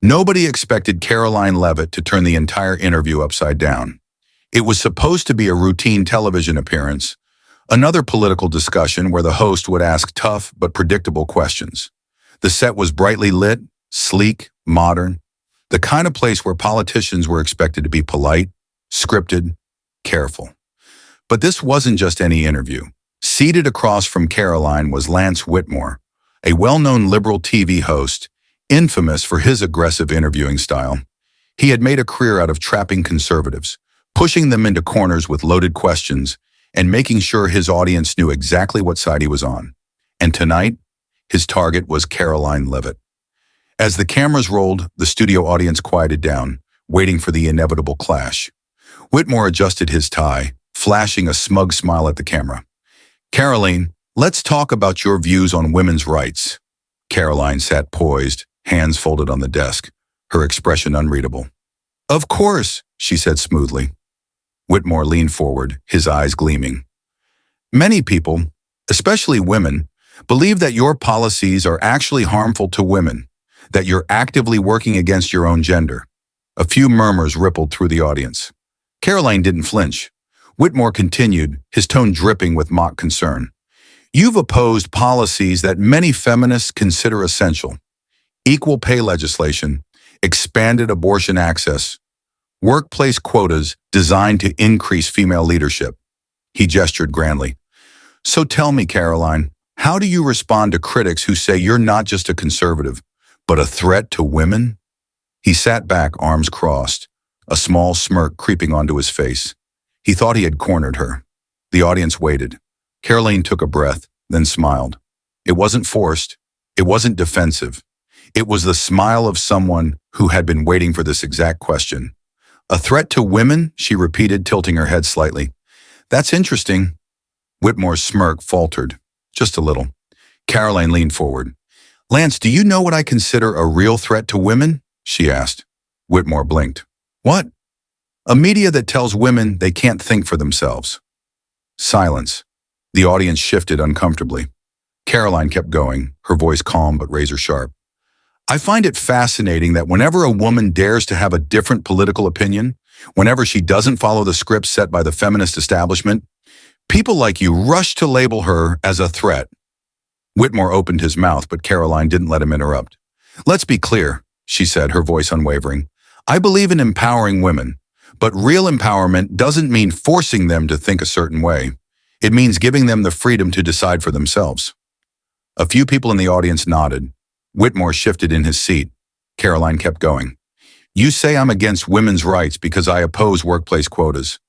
Nobody expected Karoline Leavitt to turn the entire interview upside down. It was supposed to be a routine television appearance, another political discussion where the host would ask tough but predictable questions. The set was brightly lit, sleek, modern, the kind of place where politicians were expected to be polite, scripted, careful. But this wasn't just any interview. Seated across from Karoline was Lance Whitmore, a well-known liberal TV host, infamous for his aggressive interviewing style. He had made a career out of trapping conservatives, pushing them into corners with loaded questions, and making sure his audience knew exactly what side he was on. And tonight, his target was Karoline Leavitt. As the cameras rolled, the studio audience quieted down, waiting for the inevitable clash. Whitmore adjusted his tie, flashing a smug smile at the camera. "Karoline, let's talk about your views on women's rights." Karoline sat poised, hands folded on the desk, her expression unreadable. "Of course," she said smoothly. Whitmore leaned forward, his eyes gleaming. "Many people, especially women, believe that your policies are actually harmful to women, that you're actively working against your own gender." A few murmurs rippled through the audience. Karoline didn't flinch. Whitmore continued, his tone dripping with mock concern. "You've opposed policies that many feminists consider essential. Equal pay legislation, expanded abortion access, workplace quotas designed to increase female leadership." He gestured grandly. "So tell me, Karoline, how do you respond to critics who say you're not just a conservative, but a threat to women?" He sat back, arms crossed, a small smirk creeping onto his face. He thought he had cornered her. The audience waited. Karoline took a breath, then smiled. It wasn't forced. It wasn't defensive. It was the smile of someone who had been waiting for this exact question. "A threat to women?" she repeated, tilting her head slightly. "That's interesting." Whitmore's smirk faltered, just a little. Karoline leaned forward. "Lance, do you know what I consider a real threat to women?" she asked. Whitmore blinked. "What?" "A media that tells women they can't think for themselves." Silence. The audience shifted uncomfortably. Karoline kept going, her voice calm but razor-sharp. "I find it fascinating that whenever a woman dares to have a different political opinion, whenever she doesn't follow the script set by the feminist establishment, people like you rush to label her as a threat." Whitmore opened his mouth, but Karoline didn't let him interrupt. "Let's be clear," she said, her voice unwavering. "I believe in empowering women, but real empowerment doesn't mean forcing them to think a certain way. It means giving them the freedom to decide for themselves." A few people in the audience nodded. Whitmore shifted in his seat. Karoline kept going. "You say I'm against women's rights because I oppose workplace quotas.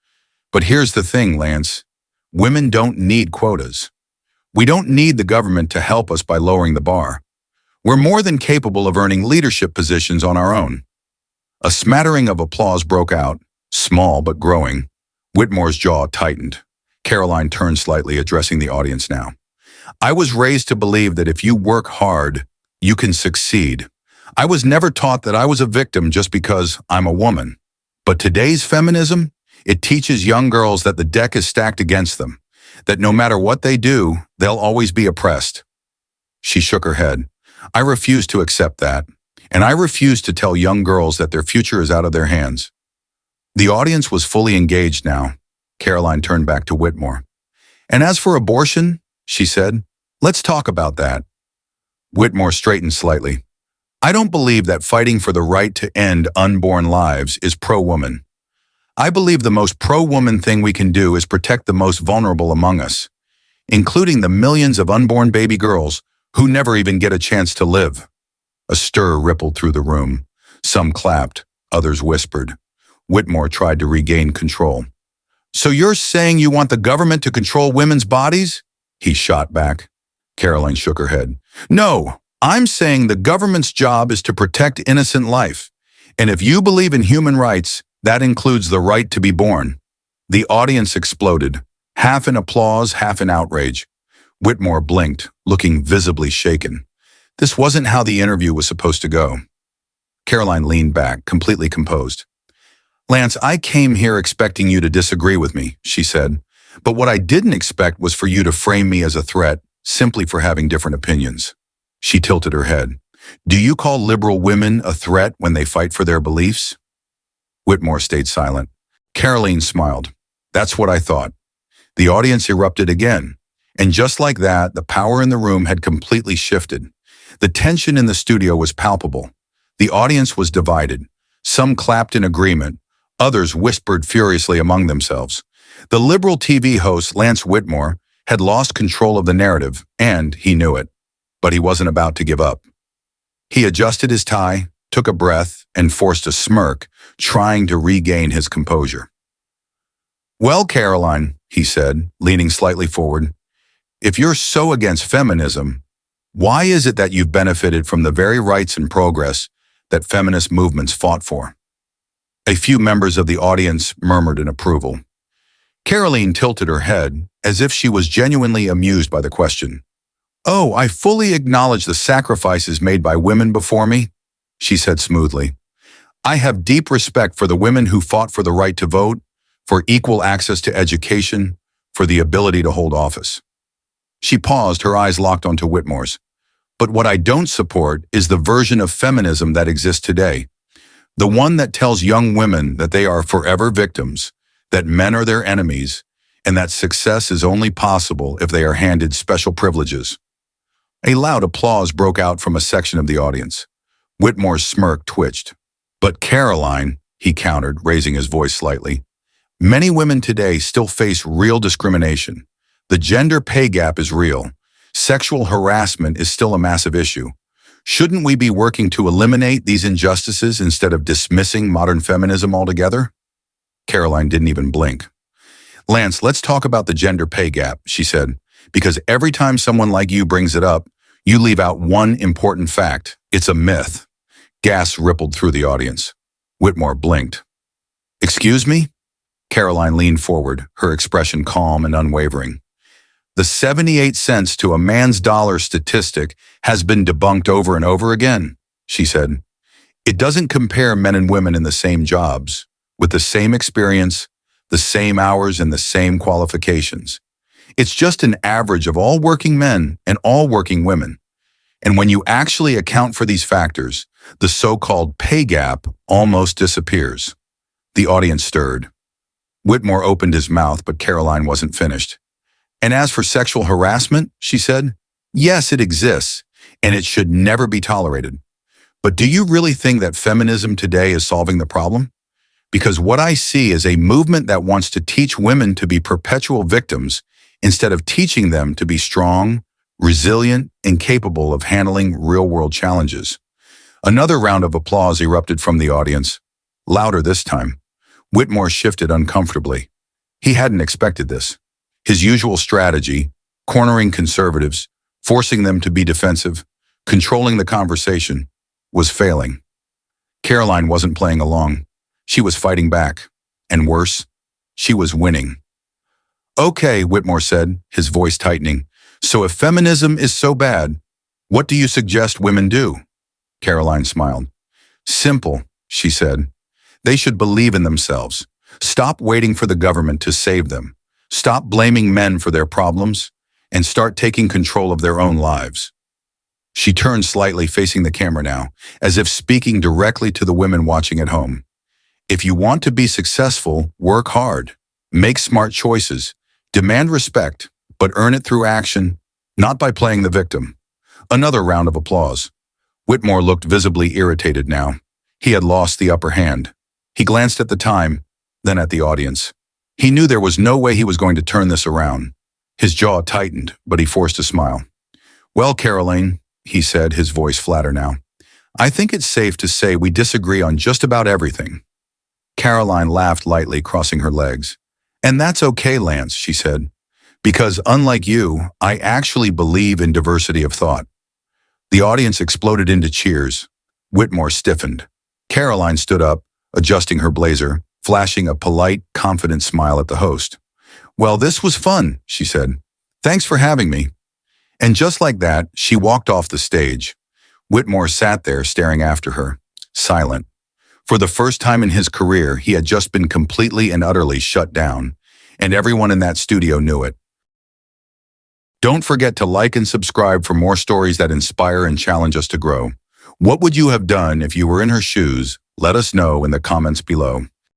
But here's the thing, Lance. Women don't need quotas. We don't need the government to help us by lowering the bar. We're more than capable of earning leadership positions on our own." A smattering of applause broke out, small but growing. Whitmore's jaw tightened. Karoline turned slightly, addressing the audience now. "I was raised to believe that if you work hard, you can succeed. I was never taught that I was a victim just because I'm a woman. But today's feminism, it teaches young girls that the deck is stacked against them, that no matter what they do, they'll always be oppressed." She shook her head. "I refuse to accept that, and I refuse to tell young girls that their future is out of their hands." The audience was fully engaged now. Karoline turned back to Whitmore. "And as for abortion," she said, "let's talk about that." Whitmore straightened slightly. "I don't believe that fighting for the right to end unborn lives is pro-woman. I believe the most pro-woman thing we can do is protect the most vulnerable among us, including the millions of unborn baby girls who never even get a chance to live." A stir rippled through the room. Some clapped, others whispered. Whitmore tried to regain control. "So you're saying you want the government to control women's bodies?" he shot back. Karoline shook her head. "No, I'm saying the government's job is to protect innocent life. And if you believe in human rights, that includes the right to be born." The audience exploded, half in applause, half in outrage. Whitmore blinked, looking visibly shaken. This wasn't how the interview was supposed to go. Karoline leaned back, completely composed. "Lance, I came here expecting you to disagree with me," she said. "But what I didn't expect was for you to frame me as a threat simply for having different opinions." She tilted her head. Do you call liberal women a threat when they fight for their beliefs? Whitmore stayed silent. Karoline smiled. That's what I thought. The audience erupted again. And just like that, the power in the room had completely shifted. The tension in the studio was palpable. The audience was divided. Some clapped in agreement. Others whispered furiously among themselves. The liberal TV host, Lance Whitmore, had lost control of the narrative, and he knew it. But he wasn't about to give up. He adjusted his tie, took a breath, and forced a smirk, trying to regain his composure. Well, Karoline, he said, leaning slightly forward, if you're so against feminism, why is it that you've benefited from the very rights and progress that feminist movements fought for? A few members of the audience murmured in approval. Karoline tilted her head, as if she was genuinely amused by the question. Oh, I fully acknowledge the sacrifices made by women before me, she said smoothly. I have deep respect for the women who fought for the right to vote, for equal access to education, for the ability to hold office. She paused, her eyes locked onto Whitmore's. But what I don't support is the version of feminism that exists today. The one that tells young women that they are forever victims, that men are their enemies, and that success is only possible if they are handed special privileges. A loud applause broke out from a section of the audience. Whitmore's smirk twitched. But Karoline, he countered, raising his voice slightly, many women today still face real discrimination. The gender pay gap is real. Sexual harassment is still a massive issue. Shouldn't we be working to eliminate these injustices instead of dismissing modern feminism altogether? Karoline didn't even blink. Lance, let's talk about the gender pay gap, she said, because every time someone like you brings it up, you leave out one important fact. It's a myth. Gasps rippled through the audience. Whitmore blinked. Excuse me? Karoline leaned forward, her expression calm and unwavering. The 78 cents to a man's dollar statistic has been debunked over and over again, she said. It doesn't compare men and women in the same jobs, with the same experience, the same hours, and the same qualifications. It's just an average of all working men and all working women. And when you actually account for these factors, the so-called pay gap almost disappears. The audience stirred. Whitmore opened his mouth, but Karoline wasn't finished. And as for sexual harassment, she said, yes, it exists, and it should never be tolerated. But do you really think that feminism today is solving the problem? Because what I see is a movement that wants to teach women to be perpetual victims instead of teaching them to be strong, resilient, and capable of handling real-world challenges. Another round of applause erupted from the audience, louder this time. Whitmore shifted uncomfortably. He hadn't expected this. His usual strategy, cornering conservatives, forcing them to be defensive, controlling the conversation, was failing. Karoline wasn't playing along. She was fighting back. And worse, she was winning. Okay, Whitmore said, his voice tightening. So if feminism is so bad, what do you suggest women do? Karoline smiled. Simple, she said. They should believe in themselves. Stop waiting for the government to save them. Stop blaming men for their problems and start taking control of their own lives. She turned slightly, facing the camera now, as if speaking directly to the women watching at home. If you want to be successful, work hard. Make smart choices. Demand respect, but earn it through action, not by playing the victim. Another round of applause. Whitmore looked visibly irritated now. He had lost the upper hand. He glanced at the time, then at the audience. He knew there was no way he was going to turn this around. His jaw tightened, but he forced a smile. Well, Karoline, he said, his voice flatter now, I think it's safe to say we disagree on just about everything. Karoline laughed lightly, crossing her legs. And that's okay, Lance, she said, because unlike you, I actually believe in diversity of thought. The audience exploded into cheers. Whitmore stiffened. Karoline stood up, adjusting her blazer, flashing a polite, confident smile at the host. Well, this was fun, she said. Thanks for having me. And just like that, she walked off the stage. Whitmore sat there staring after her, silent. For the first time in his career, he had just been completely and utterly shut down, and everyone in that studio knew it. Don't forget to like and subscribe for more stories that inspire and challenge us to grow. What would you have done if you were in her shoes? Let us know in the comments below.